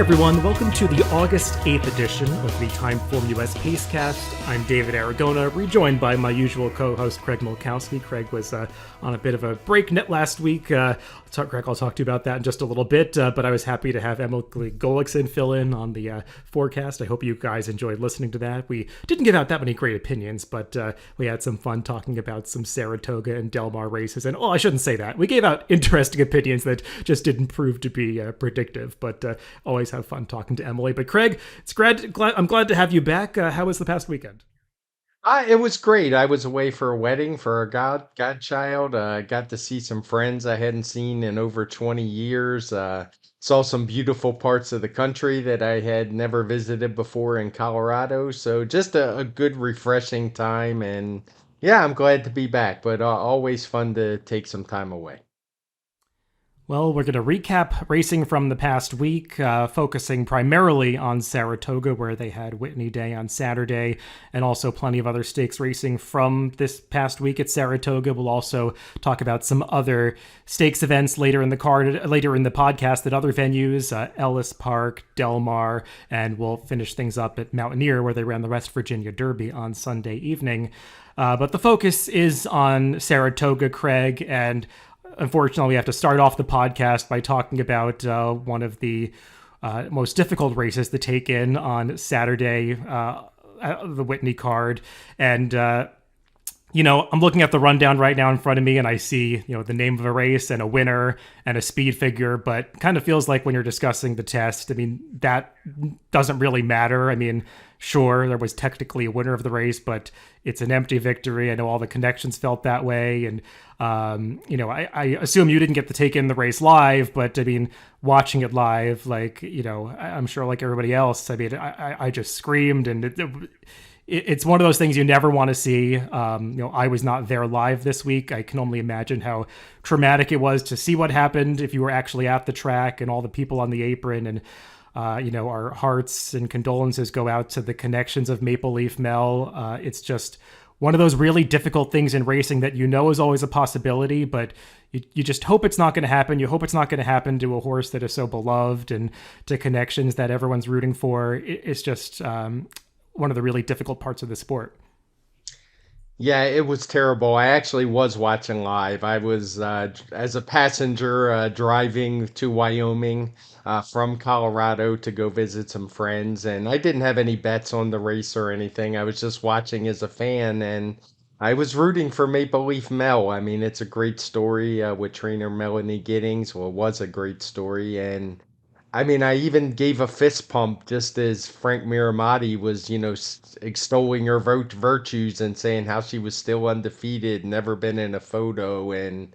everyone, welcome to the August 8th edition of the TimeformUS Pacecast. I'm David Aragona, rejoined by my usual co-host Craig Milkowski. Craig was on a bit of a break last week. Craig, I'll talk to you about that in just a little bit, but I was happy to have Emily Golickson fill in on the forecast. I hope you guys enjoyed listening to that. We didn't give out that many great opinions, but we had some fun talking about some Saratoga and Del Mar races. And, I shouldn't say that. We gave out interesting opinions that just didn't prove to be predictive, but always have fun talking to Emily. But Craig, I'm glad to have you back. How was the past weekend? It was great. I was away for a wedding for a godchild. Got to see some friends I hadn't seen in over 20 years. Saw some beautiful parts of the country that I had never visited before in Colorado. So just a good, refreshing time. And yeah, I'm glad to be back, but always fun to take some time away. Well, we're going to recap racing from the past week, focusing primarily on Saratoga, where they had Whitney Day on Saturday, and also plenty of other stakes racing from this past week at Saratoga. We'll also talk about some other stakes events later in the podcast at other venues, Ellis Park, Del Mar, and we'll finish things up at Mountaineer, where they ran the West Virginia Derby on Sunday evening. But the focus is on Saratoga, Craig, and unfortunately, we have to start off the podcast by talking about one of the most difficult races to take in on Saturday, the Whitney card. And, I'm looking at the rundown right now in front of me, and I see, the name of a race and a winner and a speed figure, but kind of feels like when you're discussing the test, that doesn't really matter. Sure, there was technically a winner of the race, but it's an empty victory. I know all the connections felt that way. And, I assume you didn't get to take in the race live, but watching it live, I'm sure like everybody else, I just screamed, and it's one of those things you never want to see. I was not there live this week. I can only imagine how traumatic it was to see what happened if you were actually at the track and all the people on the apron. And, our hearts and condolences go out to the connections of Maple Leaf Mel. It's just one of those really difficult things in racing that is always a possibility, but you just hope it's not going to happen. You hope it's not going to happen to a horse that is so beloved and to connections that everyone's rooting for. It's just one of the really difficult parts of the sport. Yeah, it was terrible. I actually was watching live. I was, as a passenger, driving to Wyoming from Colorado to go visit some friends, and I didn't have any bets on the race or anything. I was just watching as a fan, and I was rooting for Maple Leaf Mel. It's a great story with trainer Melanie Giddings. Well, it was a great story, and I even gave a fist pump just as Frank Miramati was, extolling her virtues and saying how she was still undefeated, never been in a photo. And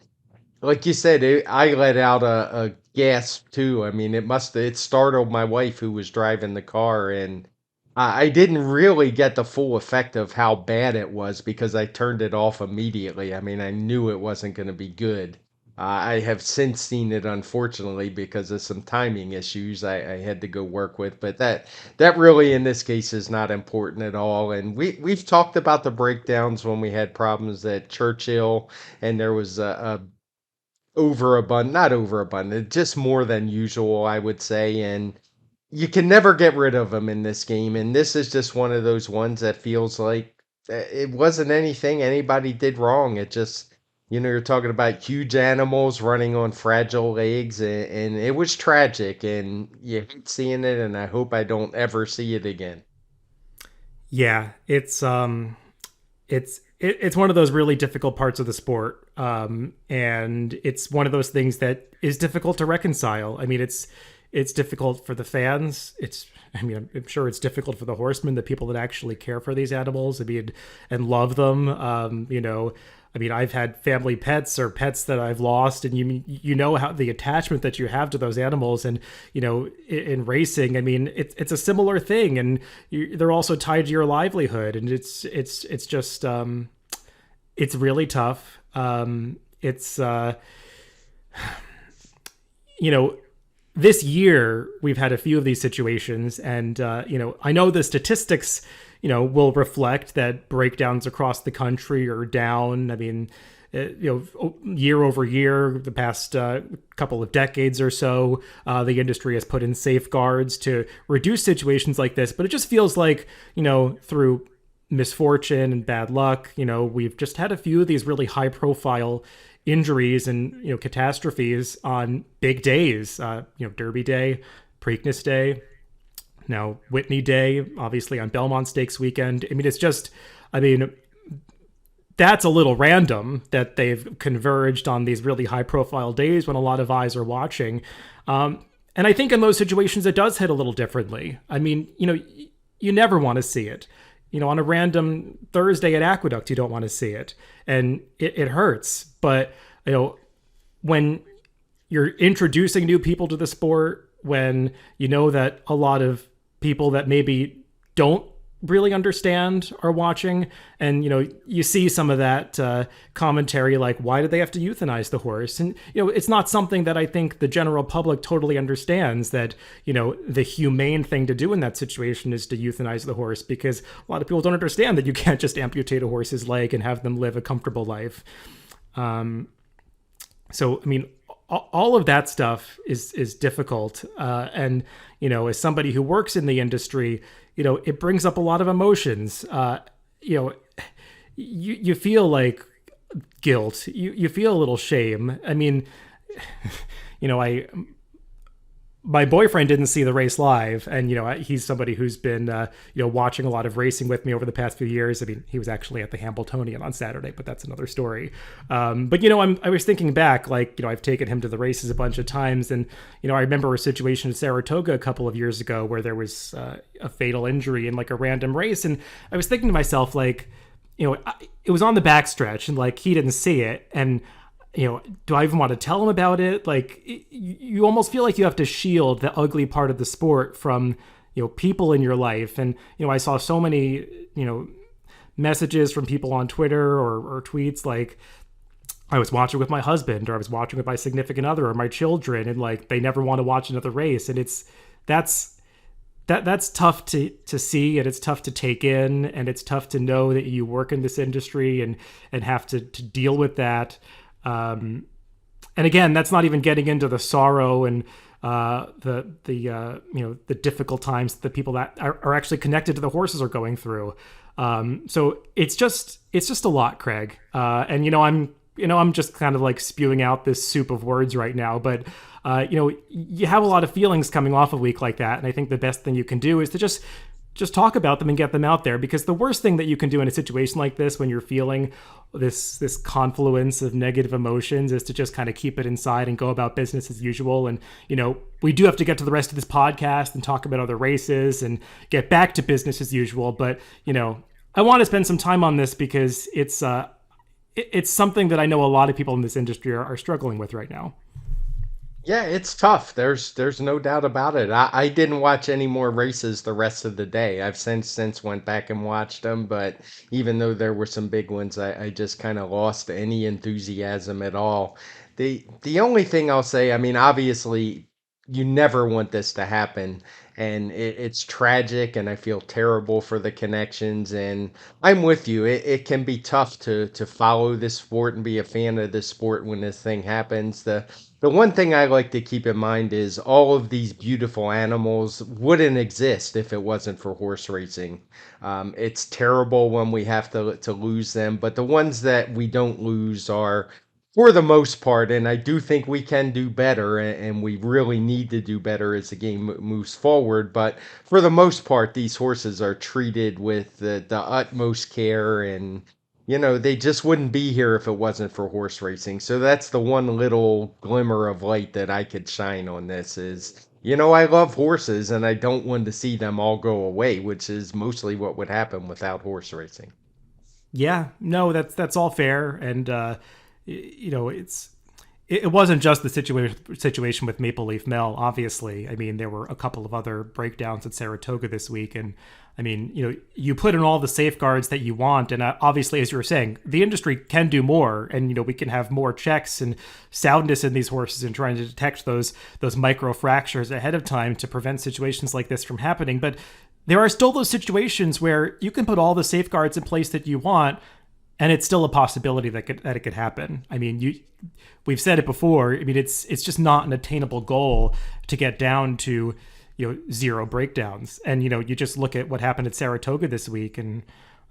like you said, I let out a gasp too. It startled my wife who was driving the car. And I didn't really get the full effect of how bad it was because I turned it off immediately. I knew it wasn't going to be good. I have since seen it, unfortunately, because of some timing issues I had to go work with. But that really, in this case, is not important at all. And we've talked about the breakdowns when we had problems at Churchill, and there was a not overabundant, just more than usual, I would say. And you can never get rid of them in this game. And this is just one of those ones that feels like it wasn't anything anybody did wrong. It just you're talking about huge animals running on fragile legs, and it was tragic, and you hate seeing it, and I hope I don't ever see it again. Yeah, it's one of those really difficult parts of the sport, and it's one of those things that is difficult to reconcile. It's difficult for the fans. I'm sure it's difficult for the horsemen, the people that actually care for these animals, and love them. I've had family pets or pets that I've lost, and you know how the attachment that you have to those animals, and in racing, it's a similar thing, and they're also tied to your livelihood, and it's just it's really tough. This year we've had a few of these situations, and I know the statistics will reflect that breakdowns across the country are down. year over year, the past couple of decades or so, the industry has put in safeguards to reduce situations like this. But it just feels like, through misfortune and bad luck, we've just had a few of these really high profile injuries and, catastrophes on big days, Derby Day, Preakness Day, now Whitney Day, obviously on Belmont Stakes weekend. That's a little random that they've converged on these really high profile days when a lot of eyes are watching. And I think in those situations, it does hit a little differently. You never want to see it. On a random Thursday at Aqueduct, you don't want to see it. And it hurts. But, when you're introducing new people to the sport, when you know that a lot of people that maybe don't really understand are watching, and you see some of that commentary like, why did they have to euthanize the horse? And it's not something that I think the general public totally understands, that the humane thing to do in that situation is to euthanize the horse, because a lot of people don't understand that you can't just amputate a horse's leg and have them live a comfortable life. All of that stuff is difficult. And, as somebody who works in the industry, it brings up a lot of emotions. You feel like guilt. You feel a little shame. My boyfriend didn't see the race live, and he's somebody who's been watching a lot of racing with me over the past few years. He was actually at the Hambletonian on Saturday, but that's another story. I was thinking back, I've taken him to the races a bunch of times, and I remember a situation at Saratoga a couple of years ago where there was a fatal injury in a random race, and I was thinking to myself, it was on the backstretch, and he didn't see it, and do I even want to tell him about it? You almost feel like you have to shield the ugly part of the sport from, people in your life. And, I saw so many, messages from people on Twitter or tweets like, I was watching with my husband, or I was watching with my significant other or my children, and they never want to watch another race. And that's tough to see, and it's tough to take in, and it's tough to know that you work in this industry and have to deal with that. And again, that's not even getting into the sorrow and the difficult times that the people that are actually connected to the horses are going through. So it's just a lot, Craig. And I'm just kind of spewing out this soup of words right now, but you have a lot of feelings coming off a week like that, and I think the best thing you can do is to just talk about them and get them out there, because the worst thing that you can do in a situation like this, when you're feeling this confluence of negative emotions, is to just kind of keep it inside and go about business as usual. And, we do have to get to the rest of this podcast and talk about other races and get back to business as usual. But, I want to spend some time on this because it's something that I know a lot of people in this industry are struggling with right now. Yeah, it's tough. There's no doubt about it. I didn't watch any more races the rest of the day. I've since went back and watched them, but even though there were some big ones, I just kind of lost any enthusiasm at all. The only thing I'll say, obviously, you never want this to happen, and it's tragic, and I feel terrible for the connections, and I'm with you. It can be tough to follow this sport and be a fan of this sport when this thing happens. The one thing I like to keep in mind is all of these beautiful animals wouldn't exist if it wasn't for horse racing. It's terrible when we have to lose them, but the ones that we don't lose are, for the most part, and I do think we can do better, and we really need to do better as the game moves forward. But for the most part, these horses are treated with the utmost care, and they just wouldn't be here if it wasn't for horse racing. So that's the one little glimmer of light that I could shine on this is, I love horses, and I don't want to see them all go away, which is mostly what would happen without horse racing. Yeah, no, that's all fair. And, it wasn't just the situation with Maple Leaf Mill, obviously. There were a couple of other breakdowns at Saratoga this week. And you put in all the safeguards that you want. And obviously, as you were saying, the industry can do more. And, we can have more checks and soundness in these horses and trying to detect those micro fractures ahead of time to prevent situations like this from happening. But there are still those situations where you can put all the safeguards in place that you want, and it's still a possibility that it could happen. I mean, we've said it before. I mean, it's just not an attainable goal to get down to zero breakdowns. And you just look at what happened at Saratoga this week, and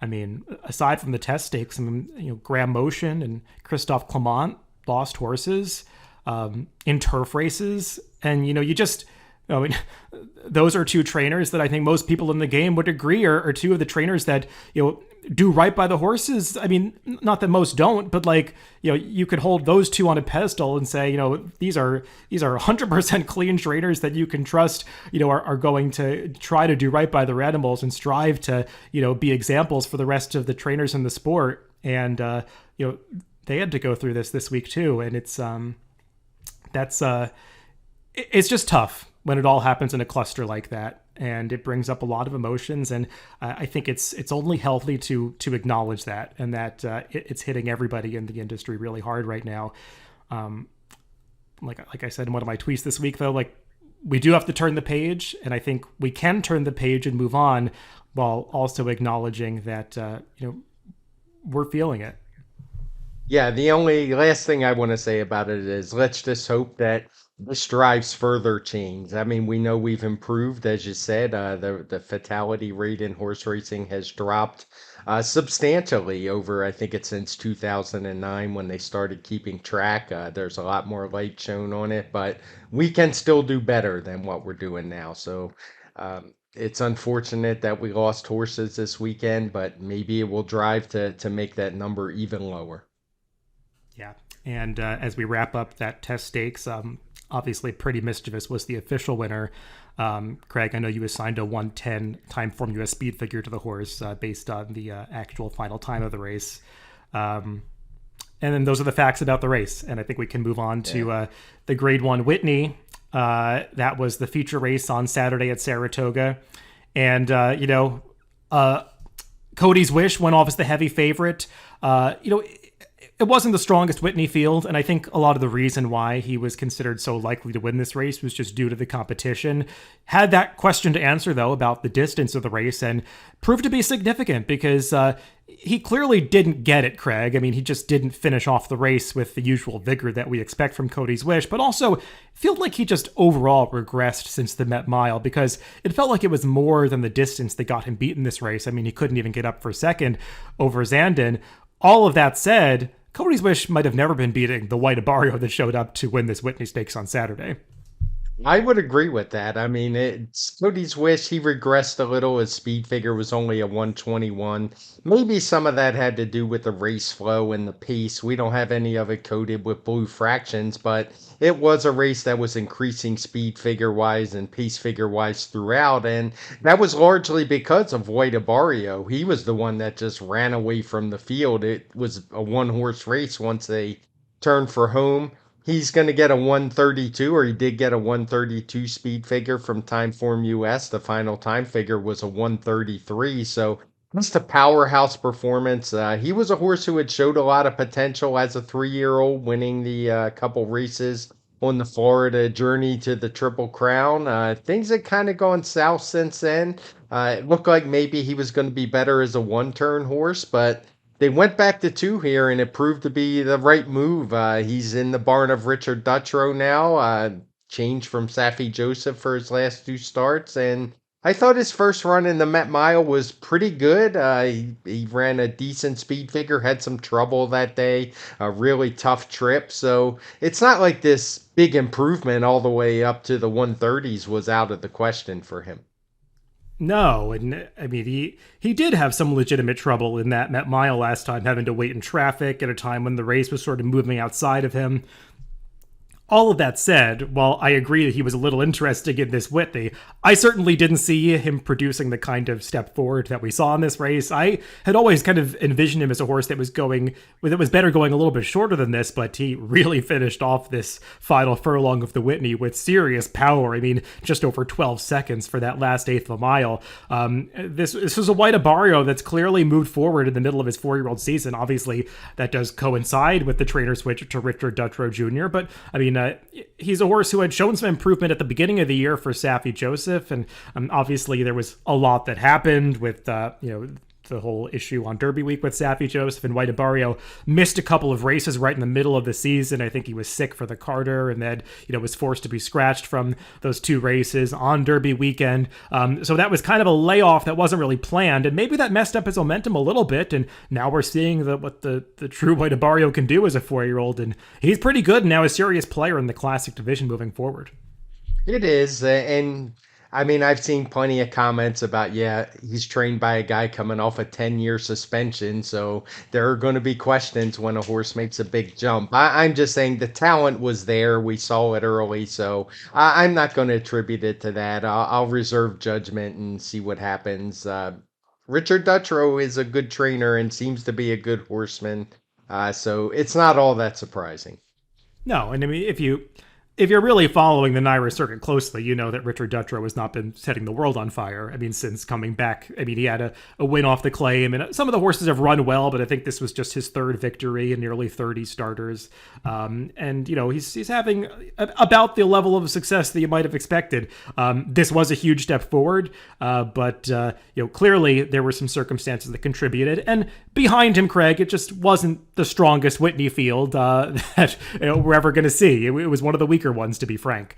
I mean, aside from the test stakes, I mean, Graham Motion and Christophe Clement lost horses in turf races, and I mean, those are two trainers that I think most people in the game would agree are two of the trainers that do right by the horses. I mean, not that most don't, but you could hold those two on a pedestal and say, these are 100% clean trainers that you can trust, are going to try to do right by their animals and strive to, be examples for the rest of the trainers in the sport. And they had to go through this week too, and it's just tough when it all happens in a cluster like that, and it brings up a lot of emotions. And I think it's only healthy to acknowledge that, and that it's hitting everybody in the industry really hard right now. Like I said in one of my tweets this week, though, we do have to turn the page, and I think we can turn the page and move on, while also acknowledging that we're feeling it. Yeah, the only last thing I want to say about it is let's just hope that this drives further change. I mean, we know we've improved, as you said. The fatality rate in horse racing has dropped substantially over, I think it's since 2009 when they started keeping track. There's a lot more light shown on it, but we can still do better than what we're doing now. So it's unfortunate that we lost horses this weekend, but maybe it will drive to make that number even lower. Yeah. And as we wrap up that test stakes, obviously Pretty Mischievous was the official winner. Craig, I know you assigned a 110 TimeformUS speed figure to the horse based on the actual final time of the race. And then those are the facts about the race. And I think we can move on to the Grade 1 Whitney. That was the feature race on Saturday at Saratoga. And, Cody's Wish went off as the heavy favorite. It wasn't the strongest Whitney field, and I think a lot of the reason why he was considered so likely to win this race was just due to the competition. Had that question to answer, though, about the distance of the race, and proved to be significant because he clearly didn't get it, Craig. I mean, he just didn't finish off the race with the usual vigor that we expect from Cody's Wish, but also felt like he just overall regressed since the Met Mile, because it felt like it was more than the distance that got him beat in this race. I mean, he couldn't even get up for second over Zandon. All of that said, Cody's Wish might have never been beating the White Abarrio that showed up to win this Whitney Stakes on Saturday. I would agree with that. I mean, it's Cody's Wish. He regressed a little. His speed figure was only a 121. Maybe some of that had to do with the race flow and the pace. We don't have any of it coded with blue fractions, but it was a race that was increasing speed figure wise and pace figure wise throughout. And that was largely because of White Abarrio. He was the one that just ran away from the field. It was a one horse race once they turned for home. He's going to get a 132, or he did get a 132 speed figure from TimeformUS. The final time figure was a 133. So just a powerhouse performance. He was a horse who had showed a lot of potential as a 3-year-old, winning the couple races on the Florida journey to the Triple Crown. Things had kind of gone south since then. It looked like maybe he was going to be better as a one-turn horse, but they went back to 2 here, and it proved to be the right move. He's in the barn of Richard Dutrow now, changed from Saffie Joseph for his last 2 starts, and I thought his first run in the Met Mile was pretty good. He ran a decent speed figure, had some trouble that day, a really tough trip, so it's not like this big improvement all the way up to the 130s was out of the question for him. No, and I mean, he did have some legitimate trouble in that Met Mile last time, having to wait in traffic at a time when the race was sort of moving outside of him. All of that said, while I agree that he was a little interesting in this Whitney, I certainly didn't see him producing the kind of step forward that we saw in this race. I had always kind of envisioned him as a horse that was better going a little bit shorter than this, but he really finished off this final furlong of the Whitney with serious power. I mean, just over 12 seconds for that last eighth of a mile. This was a White Abarrio that's clearly moved forward in the middle of his 4-year-old season. Obviously, that does coincide with the trainer switch to Richard Dutrow Jr., but I mean, he's a horse who had shown some improvement at the beginning of the year for Saffie Joseph, and obviously there was a lot that happened with the whole issue on Derby week with Saffie Joseph, and White Barrio missed a couple of races right in the middle of the season. I think he was sick for the Carter, and then was forced to be scratched from those 2 races on Derby weekend. So that was kind of a layoff that wasn't really planned, and maybe that messed up his momentum a little bit. And now we're seeing what the true White Barrio can do as a 4-year-old, and he's pretty good and now a serious player in the Classic division moving forward. It is, and I mean, I've seen plenty of comments about, yeah, he's trained by a guy coming off a 10-year suspension, so there are going to be questions when a horse makes a big jump. I'm just saying the talent was there. We saw it early, so I'm not going to attribute it to that. I'll reserve judgment and see what happens. Richard Dutrow is a good trainer and seems to be a good horseman, so it's not all that surprising. No, and I mean, if you're really following the NYRA circuit closely, you know that Richard Dutrow has not been setting the world on fire. I mean, since coming back, I mean, he had a win off the claim, and some of the horses have run well, but I think this was just his 3rd victory in nearly 30 starters. And, he's having about the level of success that you might have expected. This was a huge step forward, but clearly there were some circumstances that contributed. And behind him, Craig, it just wasn't the strongest Whitney field that we're ever going to see. It was one of the weaker ones, to be frank.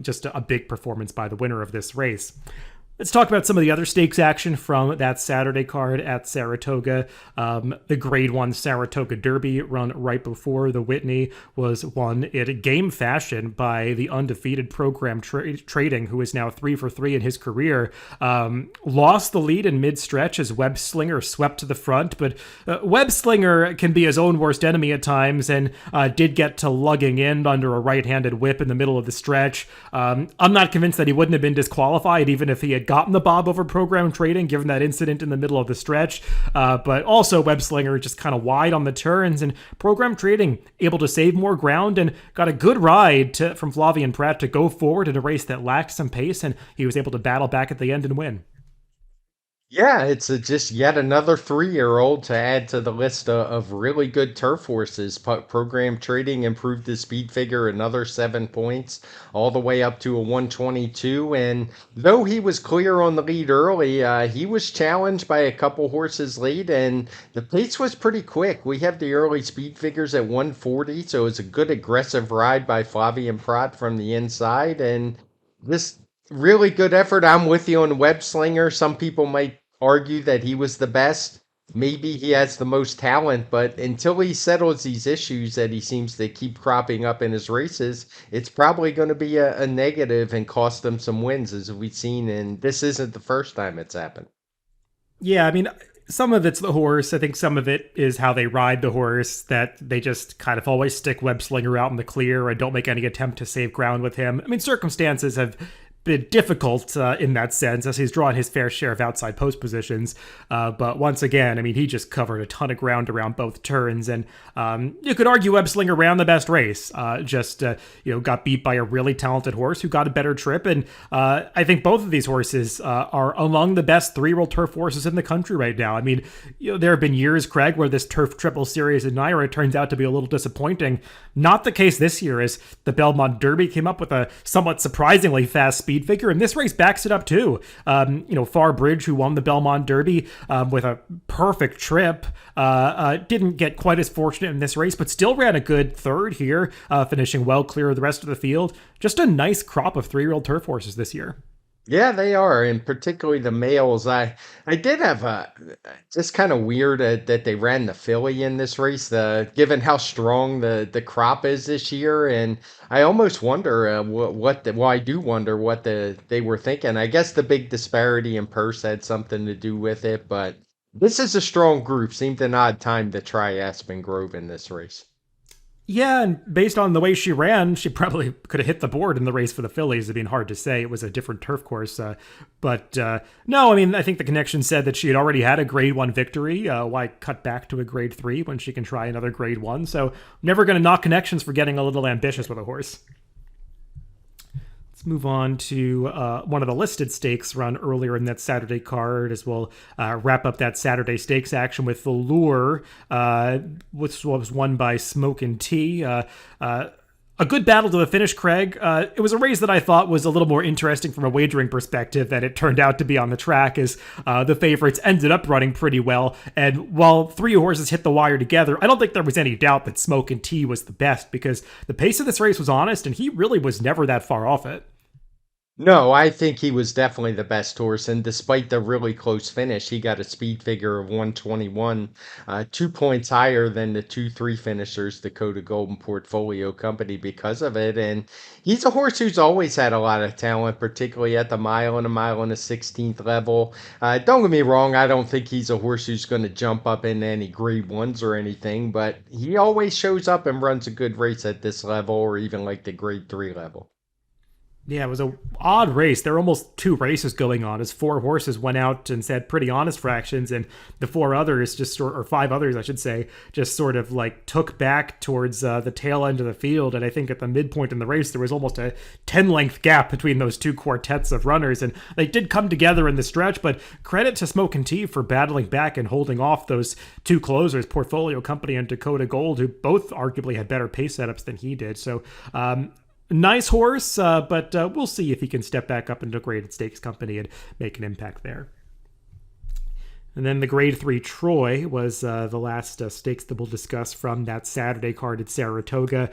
Just a big performance by the winner of this race. Let's talk about some of the other stakes action from that Saturday card at Saratoga. The Grade 1 Saratoga Derby, run right before the Whitney, was won in game fashion by the undefeated Program Trading, who is now 3 for 3 in his career. Lost the lead in mid-stretch as Web Slinger swept to the front, but Web Slinger can be his own worst enemy at times, and did get to lugging in under a right-handed whip in the middle of the stretch. I'm not convinced that he wouldn't have been disqualified even if he had gotten the bob over Program Trading, given that incident in the middle of the stretch. But also Web Slinger just kind of wide on the turns, and Program Trading able to save more ground and got a good ride from Flavien Prat to go forward in a race that lacked some pace, and he was able to battle back at the end and win. Yeah, it's just yet another 3-year-old to add to the list of really good turf horses. Program Trading improved his speed figure another 7 points, all the way up to a 122. And though he was clear on the lead early, he was challenged by a couple horses late, and the pace was pretty quick. We have the early speed figures at 140, so it's a good aggressive ride by Flavien Prat from the inside. And this really good effort. I'm with you on Web Slinger. Some people might argue that he was the best. Maybe he has the most talent, but until he settles these issues that he seems to keep cropping up in his races, it's probably going to be a negative and cost them some wins, as we've seen. And this isn't the first time it's happened. Yeah, I mean, some of it's the horse. I think some of it is how they ride the horse, that they just kind of always stick Web Slinger out in the clear and don't make any attempt to save ground with him. I mean, circumstances have been difficult in that sense, as he's drawn his fair share of outside post positions. But once again, I mean, he just covered a ton of ground around both turns, and you could argue Web Slinger ran the best race. Got beat by a really talented horse who got a better trip, and I think both of these horses are among the best 3-year-old turf horses in the country right now. I mean, there have been years, Craig, where this Turf Triple Series in NYRA turns out to be a little disappointing. Not the case this year, as the Belmont Derby came up with a somewhat surprisingly fast speed figure, and this race backs it up too. Far Bridge, who won the Belmont Derby with a perfect trip, didn't get quite as fortunate in this race, but still ran a good third here, finishing well clear of the rest of the field. Just a nice crop of 3-year-old turf horses this year. Yeah, they are, and particularly the males. I did have a just kind of weird that they ran the filly in this race, given how strong the crop is this year, and I almost wonder I do wonder what they were thinking. I guess the big disparity in purse had something to do with it, but this is a strong group. Seemed an odd time to try Aspen Grove in this race. Yeah, and based on the way she ran, she probably could have hit the board in the race for the fillies. It'd been hard to say. It was a different turf course. No, I mean, I think the connection said that she had already had a grade 1 victory. Why cut back to a grade 3 when she can try another grade 1? So never going to knock connections for getting a little ambitious with a horse. Let's move on to one of the listed stakes run earlier in that Saturday card, as we'll wrap up that Saturday stakes action with the Lure, which was won by Smoke and Tea. A good battle to the finish, Craig. It was a race that I thought was a little more interesting from a wagering perspective than it turned out to be on the track, as the favorites ended up running pretty well. And while three horses hit the wire together, I don't think there was any doubt that Smoke and Tea was the best, because the pace of this race was honest, and he really was never that far off it. No, I think he was definitely the best horse, and despite the really close finish, he got a speed figure of 121, 2 points higher than the 2-3 finishers, Dakota Golden Portfolio Company, because of it. And he's a horse who's always had a lot of talent, particularly at the mile and a 16th level. Don't get me wrong, I don't think he's a horse who's going to jump up into any grade ones or anything, but he always shows up and runs a good race at this level, or even like the grade 3 level. Yeah, it was a odd race. There were almost two races going on, as four horses went out and said pretty honest fractions, and the four others or five others, I should say, just sort of like took back towards the tail end of the field. And I think at the midpoint in the race, there was almost a 10-length gap between those two quartets of runners, and they did come together in the stretch. But credit to Smoke and Tea for battling back and holding off those two closers, Portfolio Company and Dakota Gold, who both arguably had better pace setups than he did. So nice horse, but we'll see if he can step back up into graded stakes company and make an impact there. And then the Grade 3 Troy was the last stakes that we'll discuss from that Saturday card at Saratoga.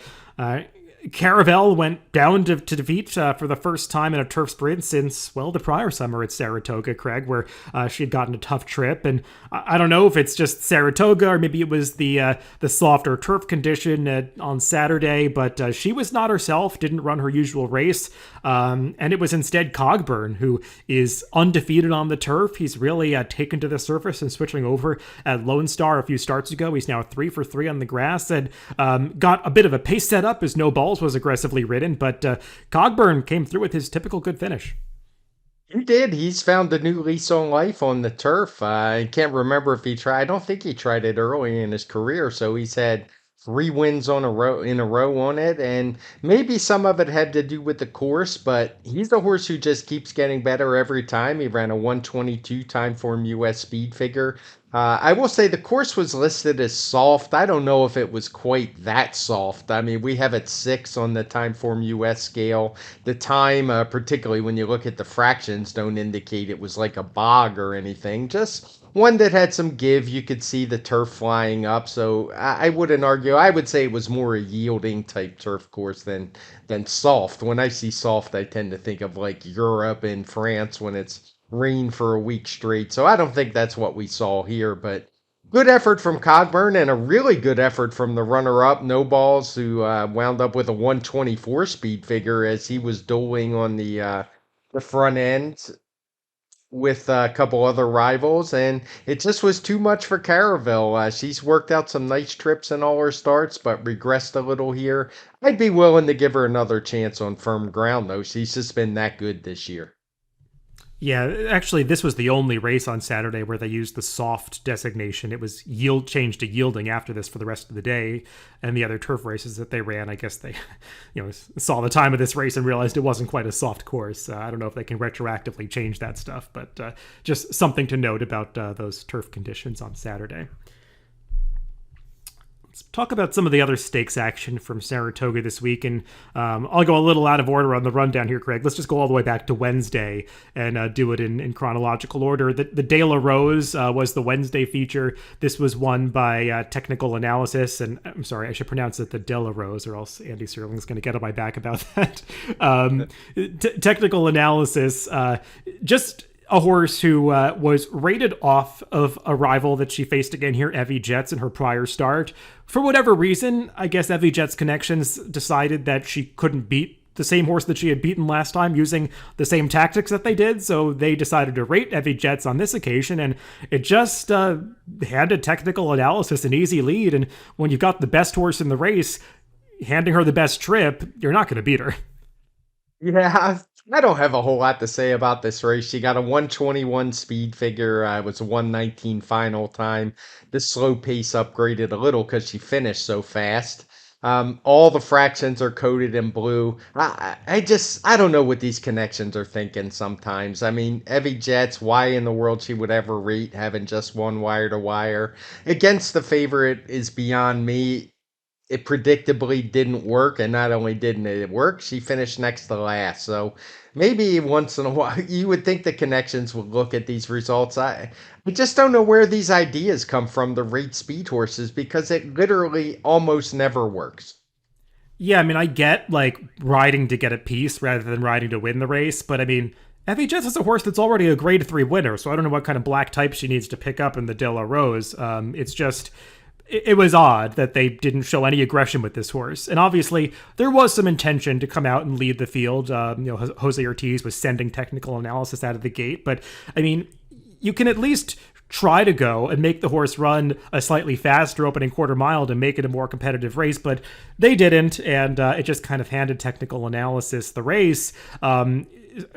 Caravel went down to defeat for the first time in a turf sprint since, well, the prior summer at Saratoga, Craig, where she had gotten a tough trip. And I don't know if it's just Saratoga or maybe it was the softer turf condition on Saturday, but she was not herself, didn't run her usual race. And it was instead Cogburn, who is undefeated on the turf. He's really taken to the surface and switching over at Lone Star a few starts ago. He's now 3 for 3 on the grass and got a bit of a pace set up as No Balls was aggressively ridden, but Cogburn came through with his typical good finish. He did. He's found a new lease on life on the turf. I can't remember if he tried. I don't think he tried it early in his career. So he's had 3 wins in a row on it, and maybe some of it had to do with the course. But he's a horse who just keeps getting better every time. He ran a 122 Timeform US speed figure. I will say the course was listed as soft. I don't know if it was quite that soft. I mean, we have it 6 on the Timeform US scale. The time, particularly when you look at the fractions, don't indicate it was like a bog or anything. Just one that had some give. You could see the turf flying up. So I wouldn't argue. I would say it was more a yielding type turf course than soft. When I see soft, I tend to think of like Europe and France when it's rain for a week straight. So I don't think that's what we saw here, but good effort from Cogburn and a really good effort from the runner-up, No Balls, who wound up with a 124 speed figure as he was dueling on the front end with a couple other rivals, and it just was too much for Caravel. She's worked out some nice trips in all her starts, but regressed a little here. I'd be willing to give her another chance on firm ground, though. She's just been that good this year. Yeah, actually, this was the only race on Saturday where they used the soft designation. It was changed to yielding after this for the rest of the day. And the other turf races that they ran, I guess they, saw the time of this race and realized it wasn't quite a soft course. I don't know if they can retroactively change that stuff, but just something to note about those turf conditions on Saturday. Let's talk about some of the other stakes action from Saratoga this week, and I'll go a little out of order on the rundown here, Craig. Let's just go all the way back to Wednesday and do it in chronological order. The De La Rose was the Wednesday feature. This was won by Technical Analysis, and I'm sorry, I should pronounce it the De La Rose, or else Andy Serling's going to get on my back about that. Technical Analysis, just a horse who was rated off of a rival that she faced again here, Evie Jets, in her prior start. For whatever reason, I guess Evie Jets Connections decided that she couldn't beat the same horse that she had beaten last time using the same tactics that they did, so they decided to rate Evie Jets on this occasion, and it just handed Technical Analysis an easy lead, and when you've got the best horse in the race, handing her the best trip, you're not going to beat her. Yeah, I don't have a whole lot to say about this race. She got a 121 speed figure. It was a 119 final time. The slow pace upgraded a little because she finished so fast. All the fractions are coded in blue. I don't know what these connections are thinking sometimes. I mean, Evie Jets, why in the world she would ever rate having just one wire to wire against the favorite is beyond me. it predictably didn't work, and not only didn't it work, she finished next to last. So maybe once in a while, you would think the connections would look at these results. I just don't know where these ideas come from to rate speed horses because it literally almost never works. Yeah, I mean, I get like riding to get a piece rather than riding to win the race, but I mean, FHS is a horse that's already a grade 3 winner, so I don't know what kind of black type she needs to pick up in the De La Rose. It's just, it was odd that they didn't show any aggression with this horse. And obviously, there was some intention to come out and lead the field. Jose Ortiz was sending technical analysis out of the gate, but I mean, you can at least try to go and make the horse run a slightly faster opening quarter mile to make it a more competitive race, but they didn't, and it just kind of handed technical analysis the race.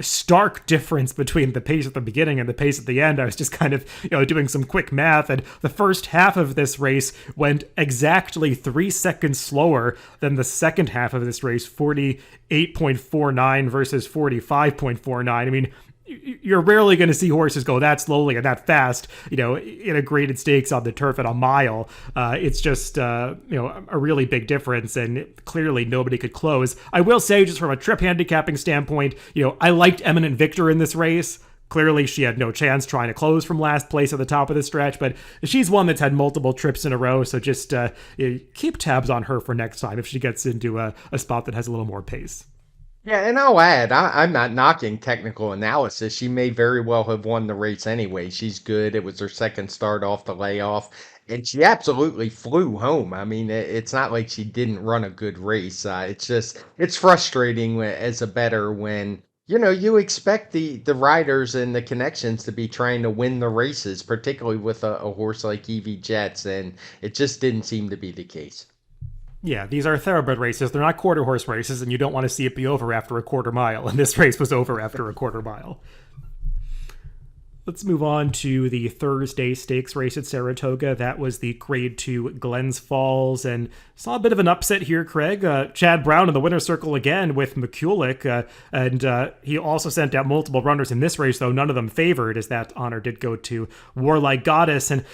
Stark difference between the pace at the beginning and the pace at the end. I was just kind of, doing some quick math, and the first half of this race went exactly 3 seconds slower than the second half of this race, 48.49 versus 45.49. I mean, you're rarely going to see horses go that slowly and that fast, in a graded stakes on the turf at a mile. It's just, a really big difference, and clearly nobody could close. I will say, just from a trip handicapping standpoint, I liked Eminent Victor in this race. Clearly, she had no chance trying to close from last place at the top of the stretch, but she's one that's had multiple trips in a row, so just keep tabs on her for next time if she gets into a spot that has a little more pace. Yeah, and I'll add, I'm not knocking technical analysis. She may very well have won the race anyway. She's good. It was her second start off the layoff, and she absolutely flew home. I mean, it's not like she didn't run a good race. It's just, it's frustrating as a bettor when, you expect the riders and the connections to be trying to win the races, particularly with a horse like Evie Jets, and it just didn't seem to be the case. Yeah, these are thoroughbred races. They're not quarter horse races, and you don't want to see it be over after a quarter mile. And this race was over after a quarter mile. Let's move on to the Thursday stakes race at Saratoga. That was the Grade 2 Glens Falls, and saw a bit of an upset here, Craig. Chad Brown in the winner's circle again with McCulloch, and he also sent out multiple runners in this race, though none of them favored, as that honor did go to Warlike Goddess. And,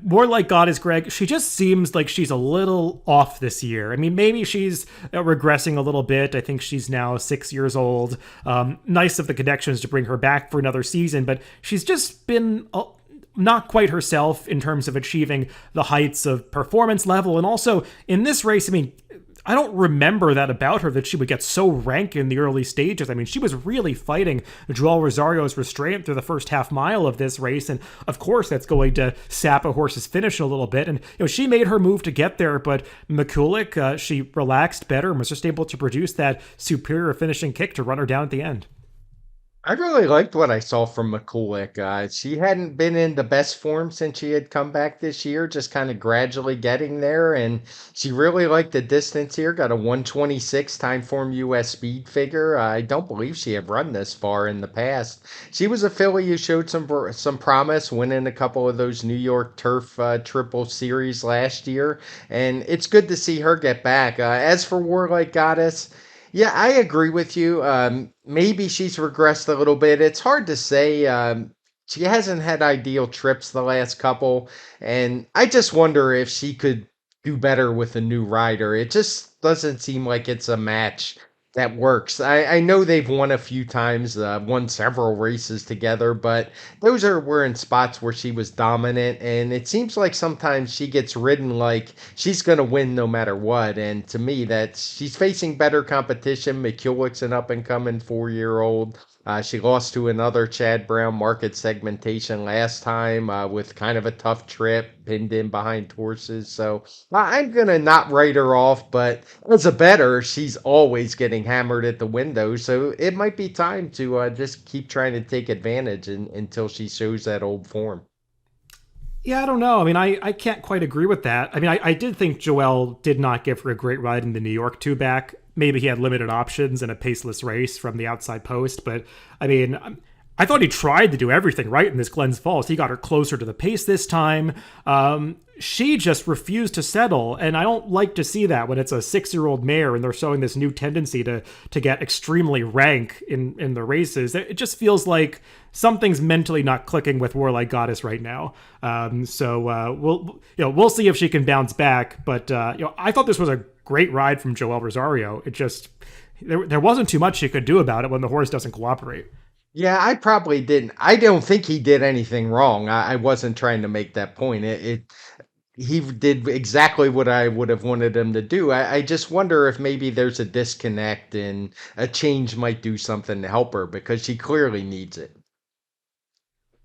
Warlike Goddess, Greg, she just seems like she's a little off this year. I mean, maybe she's regressing a little bit. I think she's now 6 years old. Nice of the connections to bring her back for another season, but she's just been not quite herself in terms of achieving the heights of performance level. And also in this race, I mean, I don't remember that about her, that she would get so rank in the early stages. I mean, she was really fighting Joel Rosario's restraint through the first half mile of this race. And of course, that's going to sap a horse's finish a little bit. And, she made her move to get there, but McCulloch, she relaxed better and was just able to produce that superior finishing kick to run her down at the end. I really liked what I saw from McCulloch. She hadn't been in the best form since she had come back this year, just kind of gradually getting there. And she really liked the distance here, got a 126 TimeformUS speed figure. I don't believe she had run this far in the past. She was a filly who showed some promise, winning a couple of those New York Turf Triple Series last year. And it's good to see her get back. As for Warlike Goddess, yeah, I agree with you. Maybe she's regressed a little bit. It's hard to say. She hasn't had ideal trips the last couple, and I just wonder if she could do better with a new rider. It just doesn't seem like it's a match that works. I know they've won a few times, won several races together, but were in spots where she was dominant, and it seems like sometimes she gets ridden like she's going to win no matter what. And to me, that she's facing better competition. McCulloch's an up and coming 4-year old. She lost to another Chad Brown market segmentation last time with kind of a tough trip, pinned in behind horses. So I'm going to not write her off, but as a bettor, she's always getting hammered at the window. So it might be time to just keep trying to take advantage until she shows that old form. Yeah, I don't know. I mean, I can't quite agree with that. I mean, I did think Joel did not give her a great ride in the New York two-back. Maybe he had limited options in a paceless race from the outside post, but I mean, I thought he tried to do everything right in this Glens Falls. He got her closer to the pace this time. She just refused to settle, and I don't like to see that when it's a 6-year-old mare and they're showing this new tendency to get extremely rank in the races. It just feels like something's mentally not clicking with Warlike Goddess right now. We'll see if she can bounce back. But I thought this was a great ride from Joel Rosario. It just there wasn't too much she could do about it when the horse doesn't cooperate. Yeah, I probably didn't. I don't think he did anything wrong. I wasn't trying to make that point. He did exactly what I would have wanted him to do. I just wonder if maybe there's a disconnect and a change might do something to help her because she clearly needs it.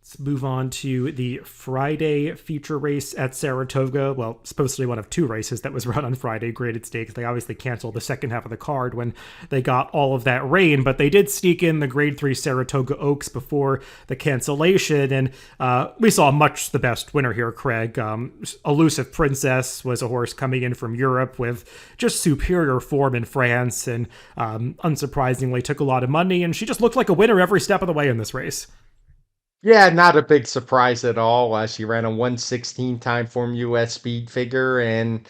Let's move on to the Friday feature race at Saratoga. Well, supposedly one of two races that was run on Friday, graded stakes. They obviously canceled the second half of the card when they got all of that rain, but they did sneak in the grade 3 Saratoga Oaks before the cancellation, and we saw much the best winner here, Craig. Elusive Princess was a horse coming in from Europe with just superior form in France, and unsurprisingly took a lot of money, and she just looked like a winner every step of the way in this race. Yeah, not a big surprise at all. She ran a 116 time form US speed figure, and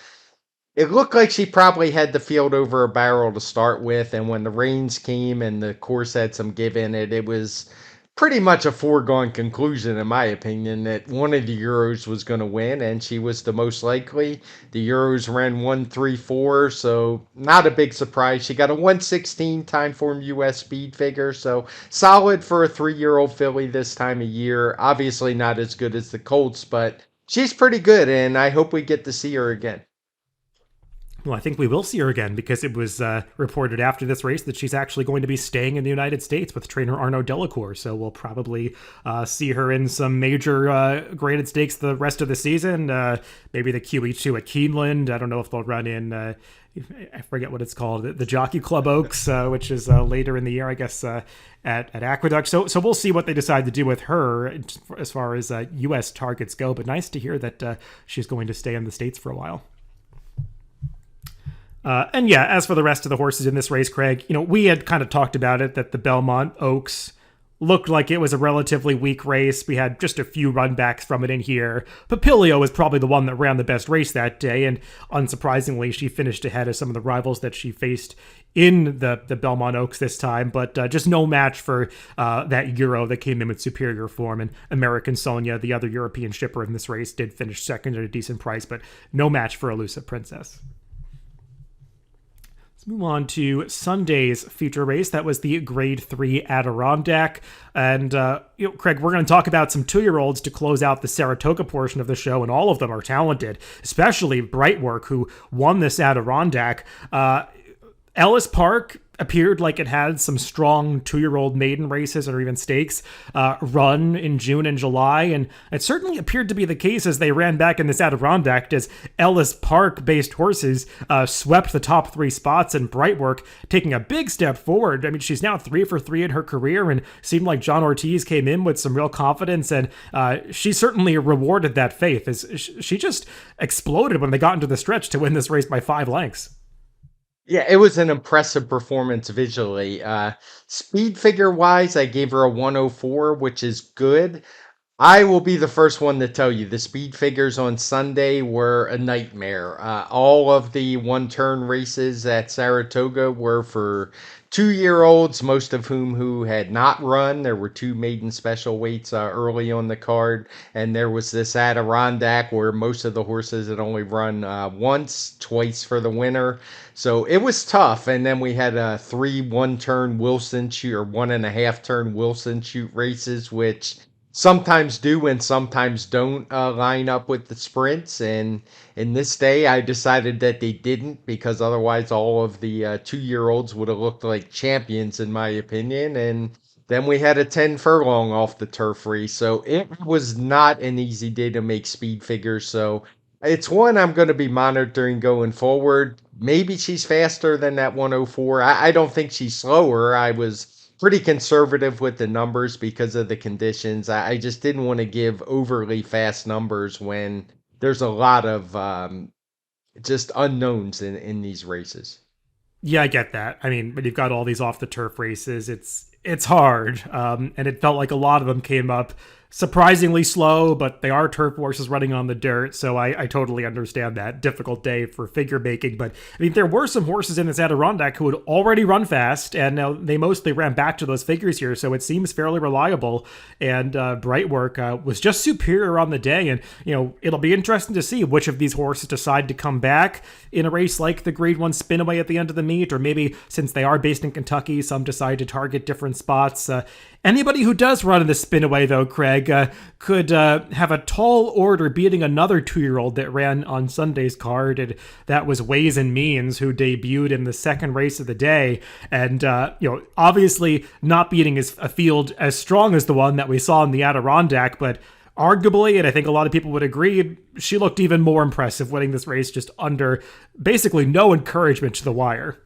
it looked like she probably had the field over a barrel to start with, and when the rains came and the course had some give in it, it was pretty much a foregone conclusion, in my opinion, that one of the Euros was going to win, and she was the most likely. The Euros ran 134, so not a big surprise. She got a 116 time form US speed figure, so solid for a 3-year-old filly this time of year. Obviously, not as good as the Colts, but she's pretty good, and I hope we get to see her again. Well, I think we will see her again because it was reported after this race that she's actually going to be staying in the United States with trainer Arnaud Delacour. So we'll probably see her in some major graded stakes the rest of the season. Maybe the QE2 at Keeneland. I don't know if they'll run in. I forget what it's called, the Jockey Club Oaks, which is later in the year, I guess, at Aqueduct. So we'll see what they decide to do with her as far as U.S. targets go. But nice to hear that she's going to stay in the States for a while. And yeah, as for the rest of the horses in this race, Craig, we had kind of talked about it, that the Belmont Oaks looked like it was a relatively weak race. We had just a few runbacks from it in here. Papilio was probably the one that ran the best race that day, and unsurprisingly, she finished ahead of some of the rivals that she faced in the Belmont Oaks this time, but just no match for that Euro that came in with superior form. And American Sonia, the other European shipper in this race, did finish second at a decent price, but no match for Elusive Princess. Let's move on to Sunday's feature race. That was the Grade 3 Adirondack. And, Craig, we're going to talk about some 2-year-olds to close out the Saratoga portion of the show, and all of them are talented, especially Brightwork, who won this Adirondack. Ellis Park appeared like it had some strong 2-year-old maiden races or even stakes run in June and July, and it certainly appeared to be the case as they ran back in this Adirondack, as Ellis Park-based horses swept the top 3 spots, and Brightwork taking a big step forward. I mean, she's now 3 for 3 in her career, and seemed like John Ortiz came in with some real confidence, and she certainly rewarded that faith, as she just exploded when they got into the stretch to win this race by 5 lengths. Yeah, it was an impressive performance visually. Speed figure wise, I gave her a 104, which is good. I will be the first one to tell you the speed figures on Sunday were a nightmare. All of the one-turn races at Saratoga were for 2-year-olds, most of who had not run. There were 2 maiden special weights early on the card, and there was this Adirondack where most of the horses had only run once, twice for the winner. So it was tough. And then we had 3 one-turn Wilson shoot or 1.5 turn Wilson shoot races, which sometimes do and sometimes don't line up with the sprints. And in this day, I decided that they didn't, because otherwise all of the 2-year-olds would have looked like champions, in my opinion. And then we had a 10 furlong off the turf race. So it was not an easy day to make speed figures. So it's one I'm going to be monitoring going forward. Maybe she's faster than that 104. I don't think she's slower. I was pretty conservative with the numbers because of the conditions. I just didn't want to give overly fast numbers when there's a lot of just unknowns in these races. Yeah, I get that. I mean, when you've got all these off the turf races, it's hard, and it felt like a lot of them came up surprisingly slow, but they are turf horses running on the dirt, so I totally understand that difficult day for figure making. But I mean, there were some horses in this Adirondack who had already run fast, and now they mostly ran back to those figures here, so it seems fairly reliable. And Brightwork was just superior on the day, and it'll be interesting to see which of these horses decide to come back in a race like the Grade One Spinaway at the end of the meet, or maybe since they are based in Kentucky, some decide to target different spots. Anybody who does run in the Spinaway, though, Craig, could have a tall order beating another 2-year-old that ran on Sunday's card, and that was Ways and Means, who debuted in the second race of the day, and obviously not beating a field as strong as the one that we saw in the Adirondack, but arguably, and I think a lot of people would agree, she looked even more impressive winning this race just under basically no encouragement to the wire.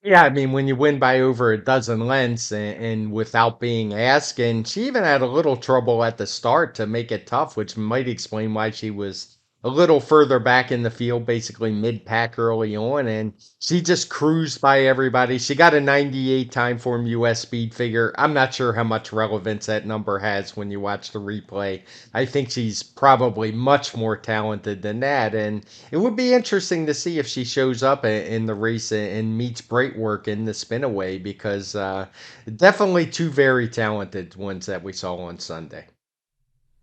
Yeah, I mean, when you win by over a dozen lengths and without being asked, and she even had a little trouble at the start to make it tough, which might explain why she was a little further back in the field, basically mid-pack early on, and she just cruised by everybody. She got a 98 time form US speed figure. I'm not sure how much relevance that number has when you watch the replay. I think she's probably much more talented than that, and it would be interesting to see if she shows up in the race and meets Brightwork in the spinaway because definitely two very talented ones that we saw on Sunday.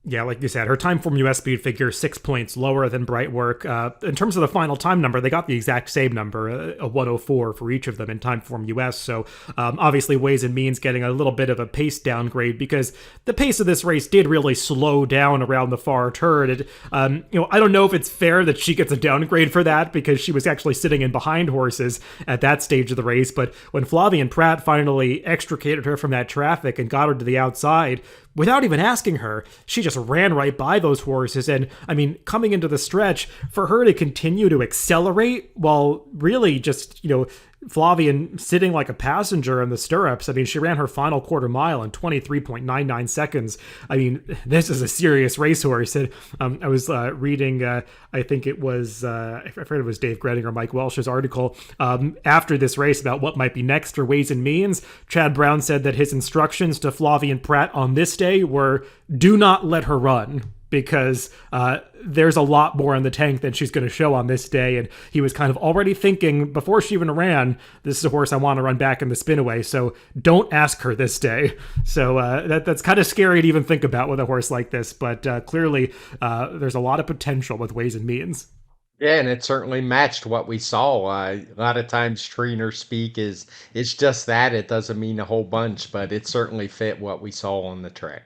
Yeah, like you said, her TimeformUS speed figure 6 points lower than Brightwork. In terms of the final time number, they got the exact same number, a 104 for each of them in TimeformUS. So obviously, Ways and Means getting a little bit of a pace downgrade because the pace of this race did really slow down around the far turn. I don't know if it's fair that she gets a downgrade for that because she was actually sitting in behind horses at that stage of the race. But when Flavien Prat finally extricated her from that traffic and got her to the outside, without even asking her, she just ran right by those horses. And I mean, coming into the stretch, for her to continue to accelerate while really just, Flavian sitting like a passenger in the stirrups. I mean, she ran her final quarter mile in 23.99 seconds. I mean, this is a serious racehorse. And I was reading, I think it was, I forget it was Dave Gretting or Mike Welsh's article after this race about what might be next for Ways and Means. Chad Brown said that his instructions to Flavien Prat on this day were, do not let her run, because there's a lot more in the tank than she's going to show on this day. And he was kind of already thinking before she even ran, this is a horse I want to run back in the spinaway, so don't ask her this day. So that's kind of scary to even think about with a horse like this, but clearly there's a lot of potential with Ways and Means. Yeah, and it certainly matched what we saw. A lot of times trainer speak is it's just that. It doesn't mean a whole bunch, but it certainly fit what we saw on the track.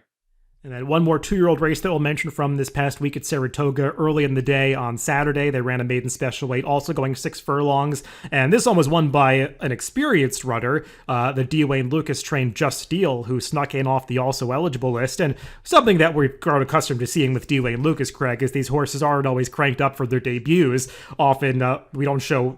And then one more 2-year-old race that we'll mention from this past week at Saratoga. Early in the day on Saturday, they ran a maiden special weight, also going 6 furlongs. And this one was won by an experienced runner, the Dwayne Lucas trained Just Steel, who snuck in off the also eligible list. And something that we've grown accustomed to seeing with Dwayne Lucas, Craig, is these horses aren't always cranked up for their debuts. Often we don't show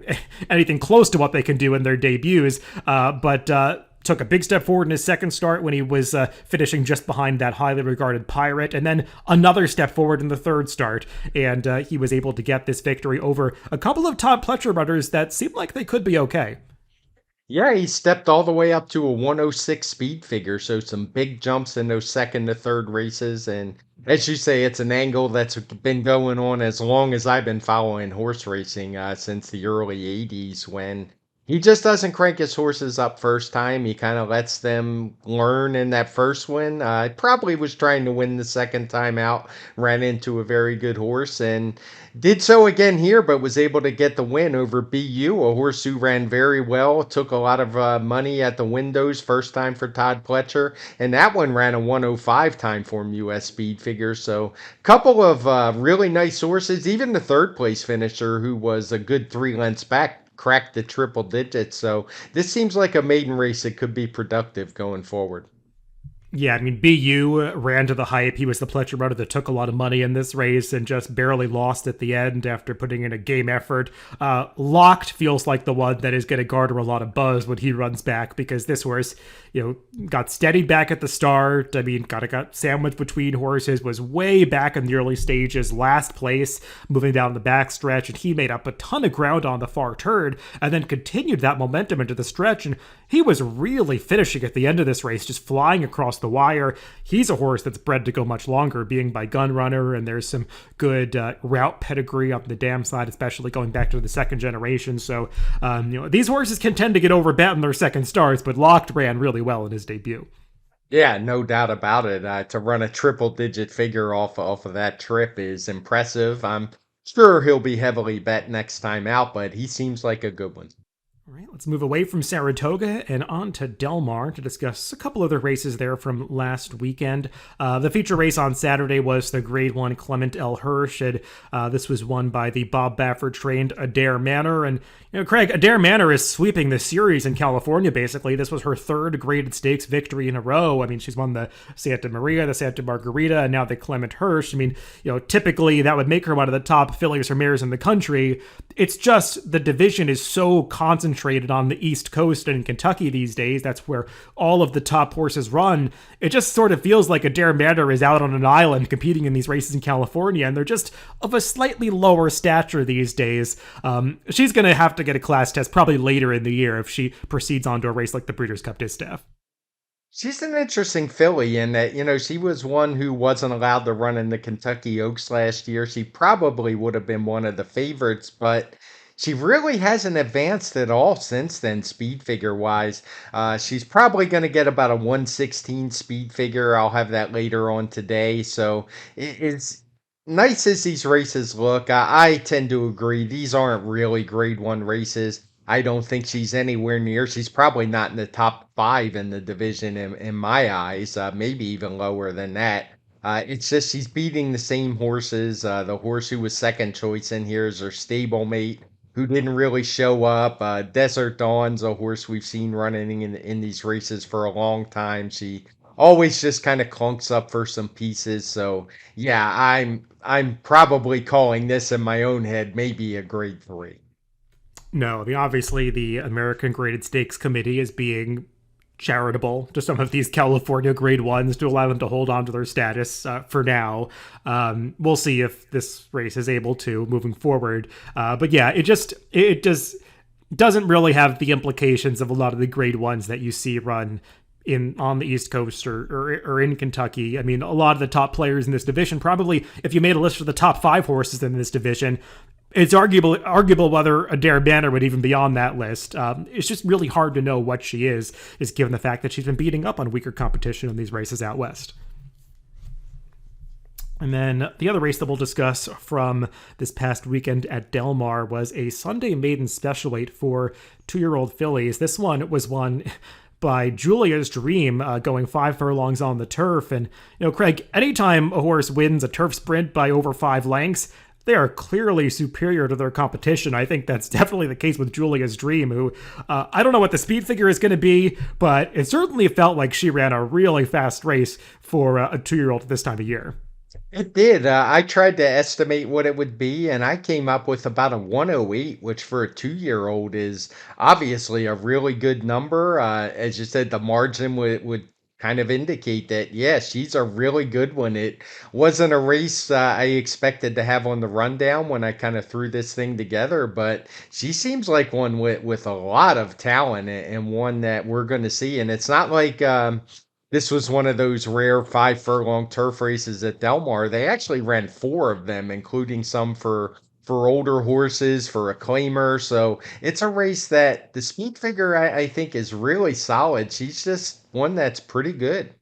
anything close to what they can do in their debuts, but took a big step forward in his second start when he was finishing just behind that highly regarded Pirate, and then another step forward in the third start, and he was able to get this victory over a couple of Todd Pletcher runners that seemed like they could be okay. Yeah, he stepped all the way up to a 106 speed figure, so some big jumps in those second to third races. And as you say, it's an angle that's been going on as long as I've been following horse racing since the early 80s when he just doesn't crank his horses up first time. He kind of lets them learn in that first win. Probably was trying to win the second time out, ran into a very good horse, and did so again here, but was able to get the win over BU, a horse who ran very well, took a lot of money at the windows first time for Todd Pletcher, and that one ran a 105 time form US speed figure. So a couple of really nice horses, even the third place finisher who was a good 3 lengths back cracked the triple digits. So this seems like a maiden race that could be productive going forward. Yeah, I mean, BU ran to the hype. He was the Pletcher runner that took a lot of money in this race and just barely lost at the end after putting in a game effort. Locked feels like the one that is going to garner a lot of buzz when he runs back, because this horse, got steadied back at the start. I mean, got sandwiched between horses, was way back in the early stages, last place, moving down the backstretch, and he made up a ton of ground on the far turn and then continued that momentum into the stretch. And he was really finishing at the end of this race, just flying across the wire. He's a horse that's bred to go much longer, being by Gun Runner, and there's some good route pedigree on the dam side, especially going back to the second generation. So, these horses can tend to get overbet in their second starts, but Locked ran really well in his debut. Yeah, no doubt about it. To run a triple digit figure off of that trip is impressive. I'm sure he'll be heavily bet next time out, but he seems like a good one. All right, let's move away from Saratoga and on to Del Mar to discuss a couple other races there from last weekend. The feature race on Saturday was the Grade 1 Clement L. Hirsch, and this was won by the Bob Baffert-trained Adair Manor. And, Craig, Adair Manor is sweeping the series in California, basically. This was her third graded stakes victory in a row. I mean, she's won the Santa Maria, the Santa Margarita, and now the Clement Hirsch. I mean, typically that would make her one of the top fillies or mares in the country. It's just the division is so concentrated on the East Coast and in Kentucky these days. That's where all of the top horses run. It just sort of feels like Adair Manor is out on an island competing in these races in California, and they're just of a slightly lower stature these days. She's going to have to get a class test probably later in the year if she proceeds on to a race like the Breeders' Cup Distaff. She's an interesting filly in that, she was one who wasn't allowed to run in the Kentucky Oaks last year. She probably would have been one of the favorites, but she really hasn't advanced at all since then, speed figure wise. She's probably going to get about a 116 speed figure. I'll have that later on today. So it's nice as these races look. I tend to agree. These aren't really grade one races. I don't think she's anywhere near. She's probably not in the top five in the division in my eyes, maybe even lower than that. It's just she's beating the same horses. The horse who was second choice in here is her stablemate, who didn't really show up. Desert Dawn's a horse we've seen running in these races for a long time. She always just kind of clunks up for some pieces. So yeah, I'm probably calling this in my own head maybe a grade 3. No, obviously the American Graded Stakes Committee is being charitable to some of these California grade ones to allow them to hold on to their status for now. We'll see if this race is able to moving forward. But yeah, it just doesn't really have the implications of a lot of the grade ones that you see run on the East Coast or in Kentucky. I mean, a lot of the top players in this division, probably if you made a list of the top 5 horses in this division, it's arguable whether Adair Manor would even be on that list. It's just really hard to know what she is given the fact that she's been beating up on weaker competition in these races out west. And then the other race that we'll discuss from this past weekend at Del Mar was a Sunday maiden special weight for 2-year-old fillies. This one was won by Julia's Dream, going 5 furlongs on the turf. And, Craig, anytime a horse wins a turf sprint by over 5 lengths, they are clearly superior to their competition. I think that's definitely the case with Julia's Dream, who I don't know what the speed figure is going to be, but it certainly felt like she ran a really fast race for a 2-year-old at this time of year. It did. I tried to estimate what it would be, and I came up with about a 108, which for a 2-year-old is obviously a really good number. As you said, the margin would kind of indicate that, yeah, she's a really good one. It wasn't a race I expected to have on the rundown when I kind of threw this thing together, but she seems like one with a lot of talent and one that we're going to see. And it's not like this was one of those rare 5 furlong turf races at Del Mar. They actually ran 4 of them, including some for older horses, for a claimer. So it's a race that the speed figure, I think, is really solid. She's just one that's pretty good.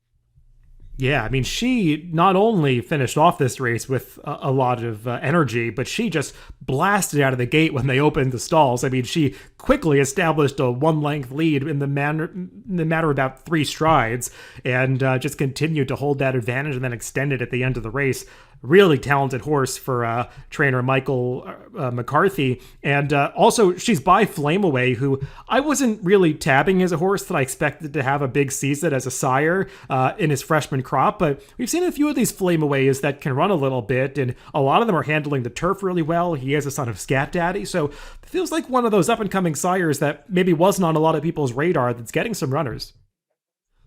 Yeah, I mean, she not only finished off this race with a lot of energy, but she just blasted out of the gate when they opened the stalls. I mean, she quickly established a 1-length lead in the matter of about 3 strides, and just continued to hold that advantage and then extended at the end of the race. really talented horse for trainer Michael McCarthy. And also, she's by Flameaway, who I wasn't really tabbing as a horse that I expected to have a big season as a sire in his freshman crop. But we've seen a few of these Flameaways that can run a little bit, and a lot of them are handling the turf really well. He is a son of Scat Daddy, so it feels like one of those up-and-coming sires that maybe wasn't on a lot of people's radar that's getting some runners.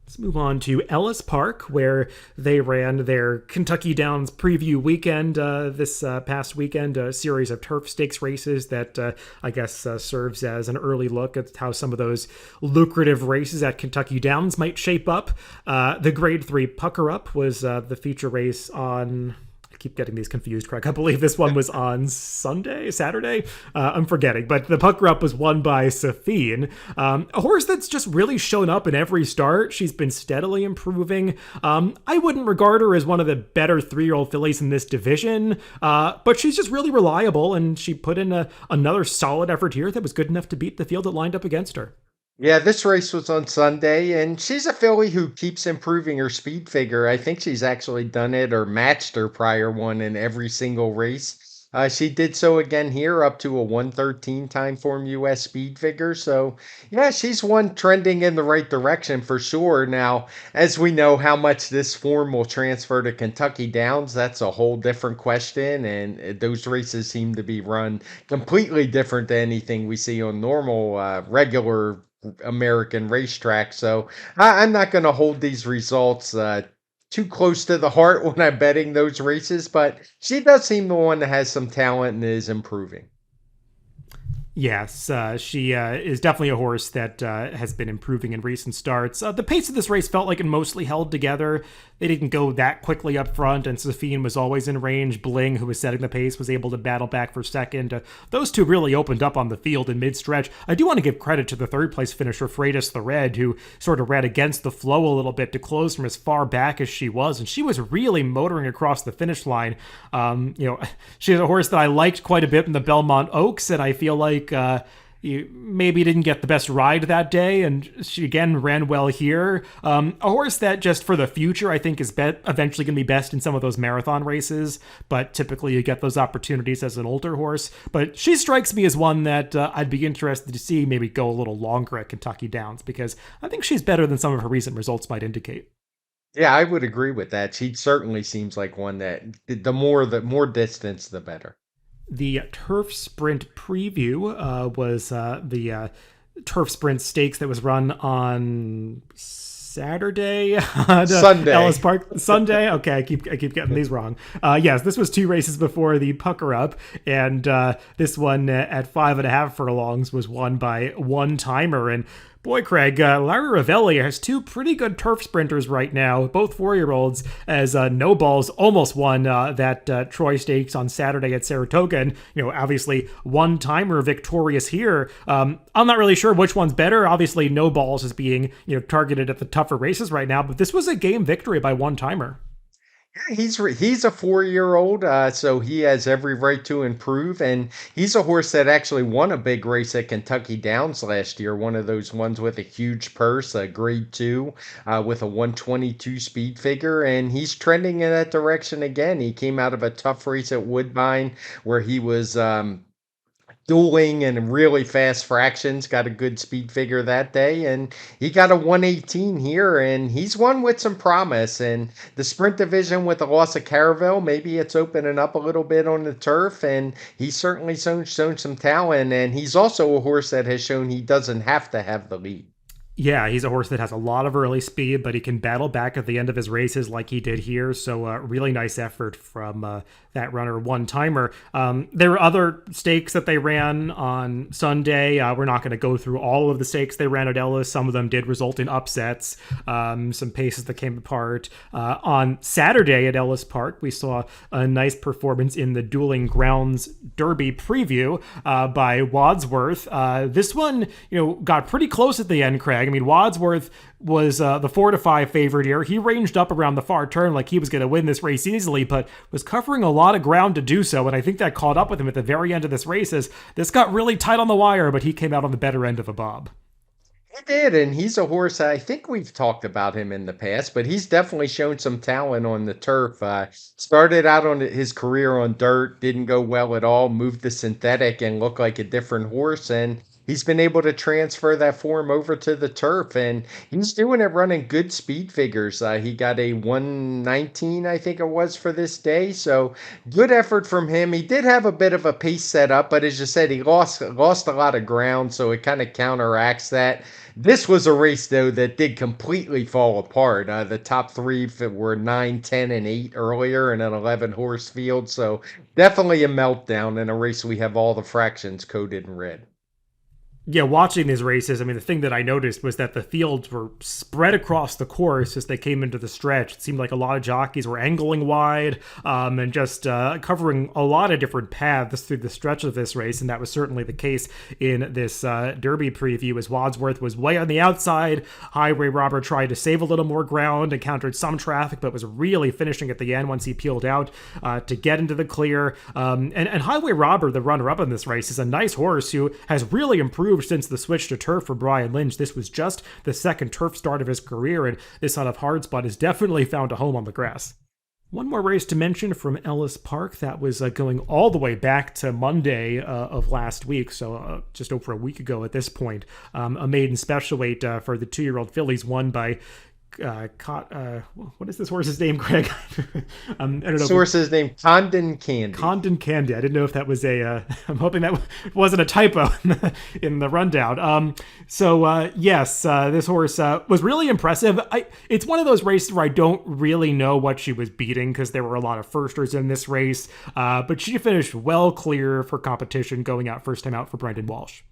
Let's move on to Ellis Park, where they ran their Kentucky Downs preview weekend this past weekend, a series of turf stakes races that I guess serves as an early look at how some of those lucrative races at Kentucky Downs might shape up. The Grade 3 Pucker Up was the feature race on... keep getting these confused, Craig. I believe this one was on Saturday. I'm forgetting, but the Pucker Up was won by Safine, a horse that's just really shown up in every start. She's been steadily improving. I wouldn't regard her as one of the better 3-year-old fillies in this division, but she's just really reliable, and she put in another solid effort here that was good enough to beat the field that lined up against her. Yeah, this race was on Sunday, and she's a filly who keeps improving her speed figure. I think she's actually done it or matched her prior one in every single race. She did so again here, up to a 113 TimeformUS speed figure. So, yeah, she's one trending in the right direction for sure. Now, as we know, how much this form will transfer to Kentucky Downs, that's a whole different question. And those races seem to be run completely different than anything we see on normal, regular American racetrack. So I'm not going to hold these results too close to the heart when I'm betting those races, but she does seem the one that has some talent and is improving. Yes, she is definitely a horse that has been improving in recent starts. The pace of this race felt like it mostly held together. They didn't go that quickly up front, and Safine was always in range. Bling, who was setting the pace, was able to battle back for second. Those two really opened up on the field in mid-stretch. I do want to give credit to the third-place finisher, Freitas the Red, who sort of ran against the flow a little bit to close from as far back as she was, and she was really motoring across the finish line. She's a horse that I liked quite a bit in the Belmont Oaks, and I feel like you maybe didn't get the best ride that day, and she again ran well here. A horse that just for the future I think is eventually going to be best in some of those marathon races, but typically you get those opportunities as an older horse. But she strikes me as one that I'd be interested to see maybe go a little longer at Kentucky Downs, because I think she's better than some of her recent results might indicate. Yeah, I would agree with that. She certainly seems like one that the more distance, the better. The Turf Sprint preview was the Turf Sprint Stakes that was run on Saturday at Sunday. Ellis Park. Sunday. Okay, I keep getting these wrong. Yes, this was 2 races before the Pucker Up, and this one at 5.5 furlongs was won by one timer. And boy, Craig, Larry Ravelli has 2 pretty good turf sprinters right now, both 4-year-olds, as No Balls almost won that Troy Stakes on Saturday at Saratoga. And, obviously one-timer victorious here. I'm not really sure which one's better. Obviously, No Balls is being, targeted at the tougher races right now, but this was a game victory by one-timer. Yeah, he's a 4-year-old, so he has every right to improve, and he's a horse that actually won a big race at Kentucky Downs last year, one of those ones with a huge purse, a Grade 2, with a 122 speed figure, and he's trending in that direction again. He came out of a tough race at Woodbine where he was dueling and really fast fractions, got a good speed figure that day, and he got a 118 here, and he's one with some promise. And the sprint division with the loss of Caravelle, maybe it's opening up a little bit on the turf, and he's certainly shown some talent, and he's also a horse that has shown he doesn't have to have the lead. Yeah, he's a horse that has a lot of early speed, but he can battle back at the end of his races like he did here. So really nice effort from that runner one-timer. There were other stakes that they ran on Sunday. We're not going to go through all of the stakes they ran at Ellis. Some of them did result in upsets, some paces that came apart. On Saturday at Ellis Park, we saw a nice performance in the Dueling Grounds Derby preview by Wadsworth. This one, got pretty close at the end, Craig. I mean, Wadsworth was the 4-5 favorite here. He ranged up around the far turn like he was going to win this race easily, but was covering a lot of ground to do so, and I think that caught up with him at the very end of this race as this got really tight on the wire, but he came out on the better end of a bob. He did, and he's a horse. I think we've talked about him in the past, but he's definitely shown some talent on the turf. Started out on his career on dirt, didn't go well at all, moved to synthetic and looked like a different horse. And he's been able to transfer that form over to the turf, and he's doing it running good speed figures. He got a 119, I think it was, for this day. So good effort from him. He did have a bit of a pace set up, but as you said, he lost a lot of ground, so it kind of counteracts that. This was a race, though, that did completely fall apart. The top three were 9, 10, and 8 earlier in an 11 horse field. So definitely a meltdown in a race we have all the fractions coded in red. Yeah, watching these races, I mean, the thing that I noticed was that the fields were spread across the course as they came into the stretch. It seemed like a lot of jockeys were angling wide and just covering a lot of different paths through the stretch of this race, and that was certainly the case in this Derby preview as Wadsworth was way on the outside. Highway Robber tried to save a little more ground, encountered some traffic, but was really finishing at the end once he peeled out to get into the clear. And Highway Robber, the runner-up in this race, is a nice horse who has really improved since the switch to turf for Brian Lynch. This was just the second turf start of his career, and this son of hard spot has definitely found a home on the grass. One more race to mention from Ellis Park that was going all the way back to Monday of last week, so just over a week ago at this point. A maiden special weight for the 2-year-old fillies won by what is this horse's name, Greg? I don't know. This horse's name, Condon Candy. Condon Candy. I didn't know if that was a. I'm hoping that wasn't a typo in the rundown. Yes, this horse was really impressive. It's one of those races where I don't really know what she was beating because there were a lot of firsters in this race. But she finished well clear for competition, going out first time out for Brendan Walsh.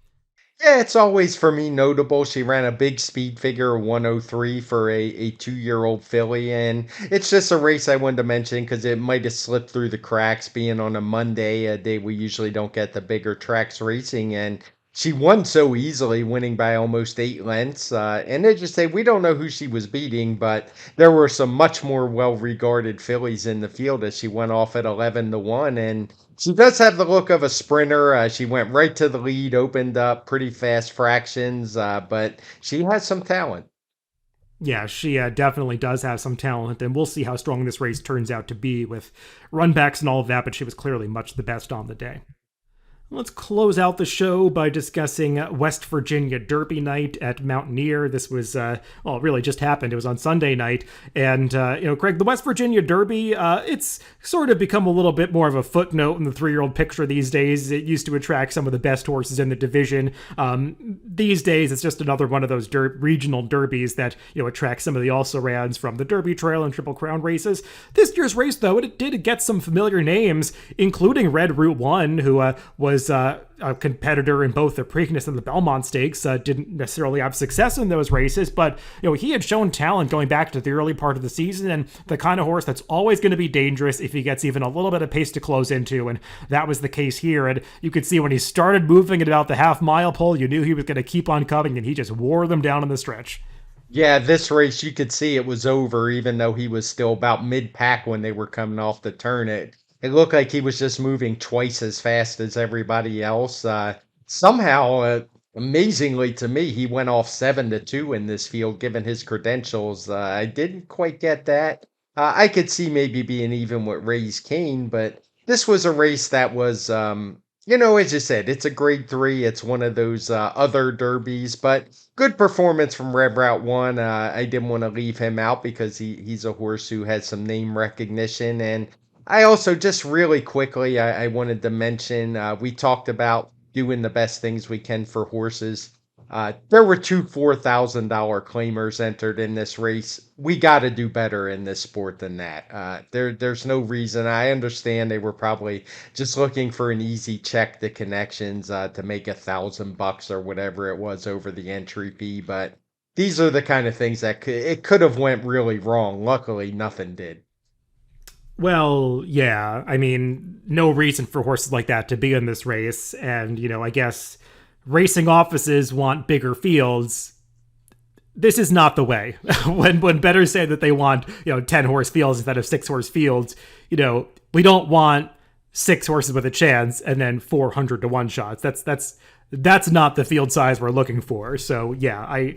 Yeah, it's always for me notable. She ran a big speed figure of 103 for a 2-year-old filly. And it's just a race I wanted to mention because it might have slipped through the cracks being on a Monday, a day we usually don't get the bigger tracks racing. And she won so easily, winning by almost 8 lengths. And as you say, we don't know who she was beating, but there were some much more well-regarded fillies in the field as she went off at 11-1. And she does have the look of a sprinter. She went right to the lead, opened up pretty fast fractions, but she has some talent. Yeah, she definitely does have some talent, and we'll see how strong this race turns out to be with runbacks and all of that, but she was clearly much the best on the day. Let's close out the show by discussing West Virginia Derby night at Mountaineer. This was, it really just happened. It was on Sunday night. And, Craig, the West Virginia Derby, it's sort of become a little bit more of a footnote in the 3-year-old picture these days. It used to attract some of the best horses in the division. These days, it's just another one of those regional derbies that, attracts some of the also-rans from the Derby Trail and Triple Crown races. This year's race, though, it did get some familiar names, including Red Route 1, who was a competitor in both the Preakness and the Belmont Stakes. Didn't necessarily have success in those races, but he had shown talent going back to the early part of the season, and the kind of horse that's always going to be dangerous if he gets even a little bit of pace to close into, and that was the case here. And you could see when he started moving at about the half-mile pole, you knew he was going to keep on coming, and he just wore them down in the stretch. Yeah, this race, you could see it was over, even though he was still about mid-pack when they were coming off the turn. It looked like he was just moving twice as fast as everybody else. Somehow, amazingly to me, he went off 7-2 in this field, given his credentials. I didn't quite get that. I could see maybe being even with Ray's Kane, but this was a race that was, as you said, it's a grade 3. It's one of those other derbies, but good performance from Red Route 1. I didn't want to leave him out because he's a horse who has some name recognition. And I also, just really quickly, I wanted to mention, we talked about doing the best things we can for horses. There were 2 $4,000 claimers entered in this race. We got to do better in this sport than that. There's no reason. I understand they were probably just looking for an easy check to connections to make $1,000 or whatever it was over the entry fee. But these are the kind of things that it could have went really wrong. Luckily, nothing did. Well, yeah. I mean, no reason for horses like that to be in this race. And, I guess racing offices want bigger fields. This is not the way. when bettors say that they want, 10 horse fields instead of 6 horse fields, we don't want 6 horses with a chance and then 400 to 1 shots. That's That's not the field size we're looking for. So yeah,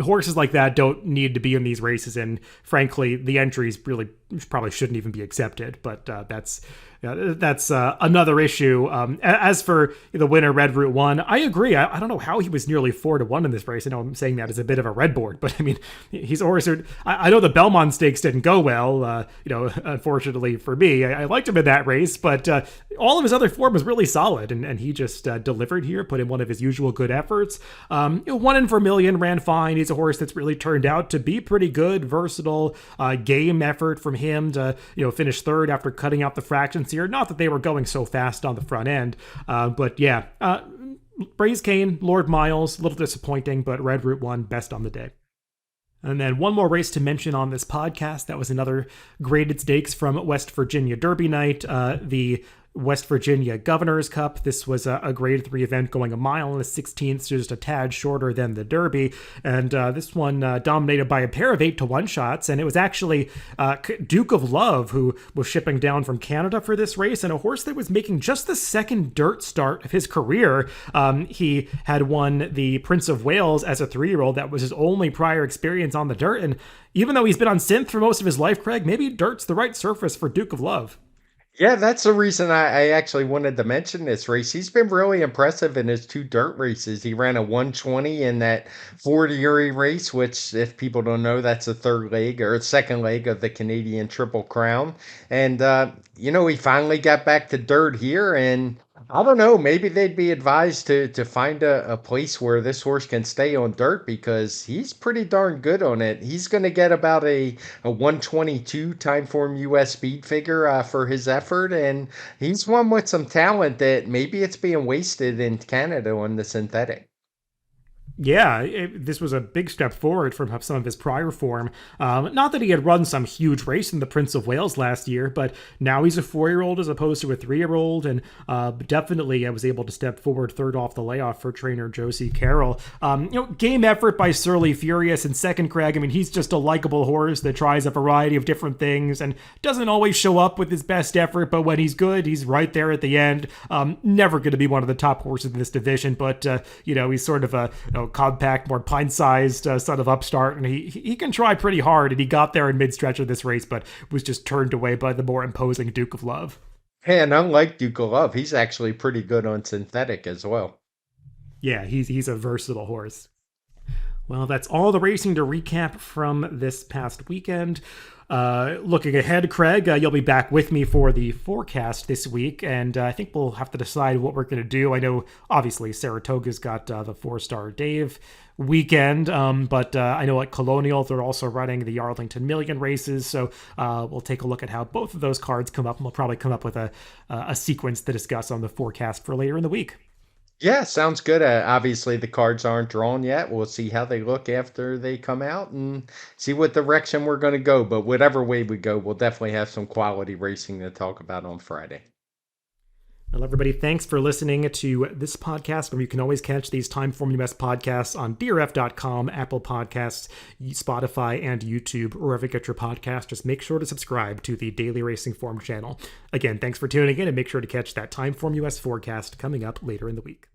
horses like that don't need to be in these races, and frankly, the entries really probably shouldn't even be accepted. But that's another issue. As for the winner, Red Route One, I agree. I don't know how he was nearly 4-1 in this race. I know I'm saying that as a bit of a red board, but I mean, he's a horse. I know the Belmont Stakes didn't go well. Unfortunately for me, I liked him in that race, but all of his other form was really solid, and he just delivered here. Put in one of his usual good efforts. 1 in 4 million ran fine. He's a horse that's really turned out to be pretty good, versatile. Game effort from him to finish third after cutting out the fractions here. Not that they were going so fast on the front end, but yeah. Braze Cane, Lord Miles, a little disappointing, but Red Route 1, best on the day. And then one more race to mention on this podcast. That was another graded stakes from West Virginia Derby night. The West Virginia Governor's Cup. This was a grade 3 event going 1 mile and a 16th, so just a tad shorter than the Derby. And this one dominated by a pair of 8-1 shots. And it was actually Duke of Love who was shipping down from Canada for this race, and a horse that was making just the second dirt start of his career. He had won the Prince of Wales as a 3-year-old. That was his only prior experience on the dirt. And even though he's been on synth for most of his life, Craig, maybe dirt's the right surface for Duke of Love. Yeah, that's the reason I actually wanted to mention this race. He's been really impressive in his 2 dirt races. He ran a 120 in that Fort Erie race, which, if people don't know, that's the third leg or second leg of the Canadian Triple Crown. And, he finally got back to dirt here. And I don't know, maybe they'd be advised to find a place where this horse can stay on dirt because he's pretty darn good on it. He's going to get about a 122 TimeformUS speed figure for his effort, and he's one with some talent that maybe it's being wasted in Canada on the synthetic. Yeah, this was a big step forward from some of his prior form. Not that he had run some huge race in the Prince of Wales last year, but now he's a 4-year-old as opposed to a 3-year-old, and definitely I was able to step forward third off the layoff for trainer Josie Carroll. Game effort by Surly Furious in second, Craig. I mean, he's just a likable horse that tries a variety of different things and doesn't always show up with his best effort, but when he's good, he's right there at the end. Never going to be one of the top horses in this division, but he's sort of a compact, more pint-sized son of upstart, and he can try pretty hard, and he got there in mid-stretch of this race, but was just turned away by the more imposing Duke of Love. And unlike Duke of Love, he's actually pretty good on synthetic as well. Yeah, he's a versatile horse. Well, that's all the racing to recap from this past weekend. Looking ahead, Craig, you'll be back with me for the forecast this week, and I think we'll have to decide what we're going to do. I know, obviously, Saratoga's got the 4-star Dave weekend, but I know at Colonial, they're also running the Arlington Million races, so we'll take a look at how both of those cards come up, and we'll probably come up with a sequence to discuss on the forecast for later in the week. Yeah, sounds good. Obviously, the cards aren't drawn yet. We'll see how they look after they come out and see what direction we're going to go. But whatever way we go, we'll definitely have some quality racing to talk about on Friday. Well, everybody, thanks for listening to this podcast. And you can always catch these TimeformUS podcasts on DRF.com, Apple Podcasts, Spotify, and YouTube, or wherever you get your podcast. Just make sure to subscribe to the Daily Racing Form channel. Again, thanks for tuning in, and make sure to catch that TimeformUS forecast coming up later in the week.